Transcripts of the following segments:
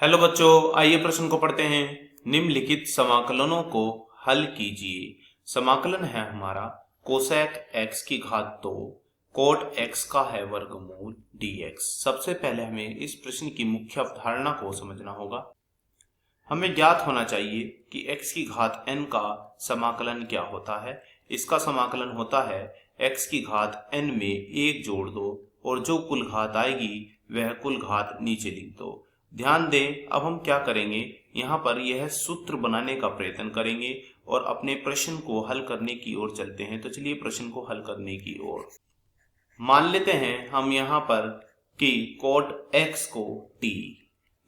Hello बच्चों, आइए प्रश्न को पढ़ते हैं। निम्नलिखित समाकलनों को हल कीजिए। समाकलन है हमारा कोसेक एक्स की घात 2 कोट एक्स का है वर्गमूल dx। सबसे पहले हमें इस प्रश्न की मुख्य अवधारणा को समझना होगा। हमें ज्ञात होना चाहिए कि x की घात n का समाकलन क्या होता है। इसका समाकलन होता है x की घात n में एक जोड़ दो और जो कुल घात आएगी वह कुल घात नीचे लिख दो। ध्यान दें, अब हम क्या करेंगे, यहाँ पर यह सूत्र बनाने का प्रयत्न करेंगे और अपने प्रश्न को हल करने की ओर चलते हैं। तो चलिए प्रश्न को हल करने की ओर मान लेते हैं हम यहाँ पर कि कोट x को t।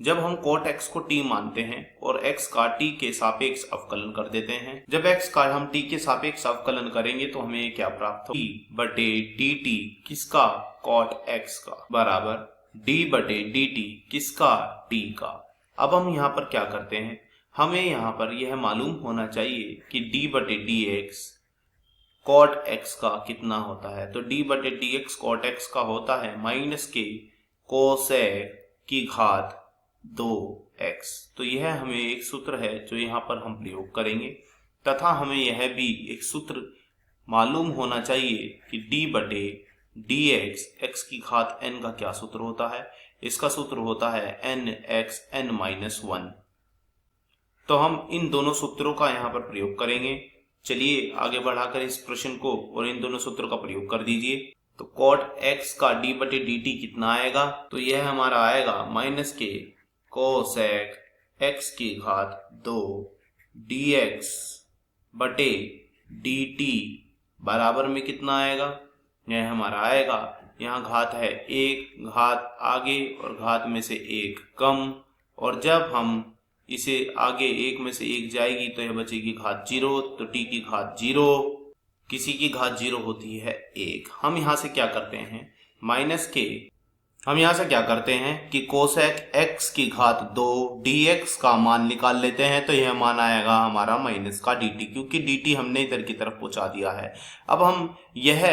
जब हम कोट x को t मानते हैं और x का t के सापेक्ष अवकलन कर देते हैं, जब x का हम t के सापेक्ष अवकलन करेंगे तो हमें क्या प्राप्त होगा, t बटे dt किसका, कोट x का, बराबर d बटे dt किसका, t का। अब हम यहाँ पर क्या करते हैं, हमें यहाँ पर यह मालूम होना चाहिए कि d बटे dx कोट x का कितना होता है। तो d बटे dx कोट x का होता है माइनस के कोसेक की घात 2x। तो यह हमें एक सूत्र है जो यहाँ पर हम प्रयोग करेंगे, तथा हमें यह भी एक सूत्र मालूम होना चाहिए कि d बटे dx x की घात n का क्या सूत्र होता है। इसका सूत्र होता है nx n माइनस 1। तो हम इन दोनों सूत्रों का यहाँ पर प्रयोग करेंगे। चलिए आगे बढ़ाकर इस प्रश्न को और इन दोनों सूत्रों का प्रयोग कर दीजिए। तो कोट x का d बटे dt कितना आएगा, तो यह हमारा आएगा माइनस के कोसेक x की घात 2 dx बटे dt बराबर में कितना आएगा, यह हमारा आएगा, यहाँ घात है एक, घात आगे और घात में से एक कम, और जब हम इसे आगे एक में से एक जाएगी तो यह बचेगी घात 0। तो t की घात 0, किसी की घात 0 होती है 1। हम यहाँ से क्या करते हैं, माइनस के हम यहाँ से क्या करते हैं कि कोसेक x की घात 2 dx का मान निकाल लेते हैं। तो यह मान आएगा हमारा माइनस का dt, क्योंकि dt हमने इधर की तरफ पहुंचा दिया है। अब हम यह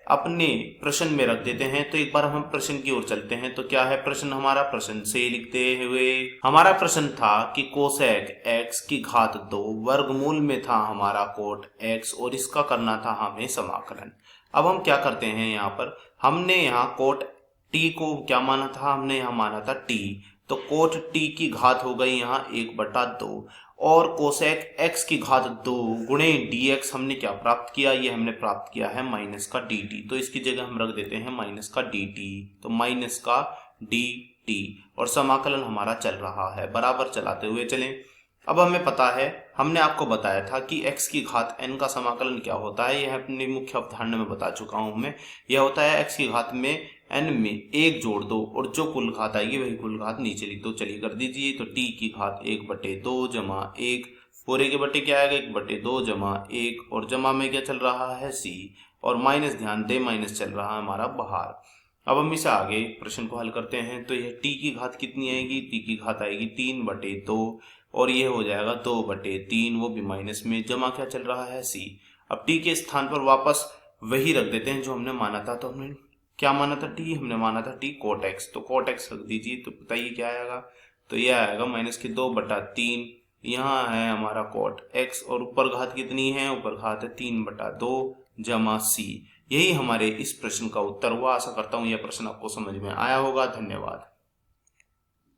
अपने प्रश्न में रख देते हैं। तो एक बार हम प्रश्न की ओर चलते हैं। तो क्या है प्रश्न हमारा, प्रश्न से लिखते हुए हमारा प्रश्न था कि कोसेक x की घात 2 वर्गमूल में था हमारा कोट x और इसका करना था हमें समाकलन। अब हम क्या करते हैं, यहाँ पर हमने यहाँ कोट t को क्या माना था, हमने यहाँ माना था t। तो कोट t की घात हो गई यहाँ 1/2 और कोसेक x की घात 2 गुणे dx हमने क्या प्राप्त किया, ये हमने प्राप्त किया है माइनस का dt। तो इसकी जगह हम रख देते हैं माइनस का dt। तो माइनस का dt और समाकलन हमारा चल रहा है, बराबर चलाते हुए चलें। अब हमें पता है, हमने आपको बताया था कि x की घात n का समाकलन क्या होता है। यह अपनी मुख्य अवधारणा में बता चुका हूं मैं। यह होता है x की घात में n में एक जोड़ दो और जो कुल घात आएगी वही कुल घात नीचे लिख दो। चलिए कर दीजिए। तो t की घात 1/2 जमा 1 पूरे के बटे क्या आएगा 1/2 जमा 1 और जमा में क्या चल रहा है c और माइनस, ध्यान दे माइनस चल रहा है हमारा बाहर। अब हम इसे आगे प्रश्न को हल करते हैं। तो यह t की घात कितनी आएगी, t की घात आएगी 3/2 और यह हो जाएगा 2/3, वो भी माइनस में, जमा क्या चल रहा है c। अब t के स्थान पर वापस वही रख देते हैं जो हमने माना था। तो हमने क्या माना था, t हमने माना था t कोट x। तो कोट x रख दीजिए। तो बताइए क्या आएगा, तो यह आएगा माइनस के 2/3। यहाँ है हमारा कोट x और ऊपर घात कितनी है, ऊपर घात है 3/2 जमा c। यही हमारे इस प्रश्न का उत्तर हुआ। आशा करता हूँ यह प्रश्न आपको समझ में आया होगा। धन्यवाद।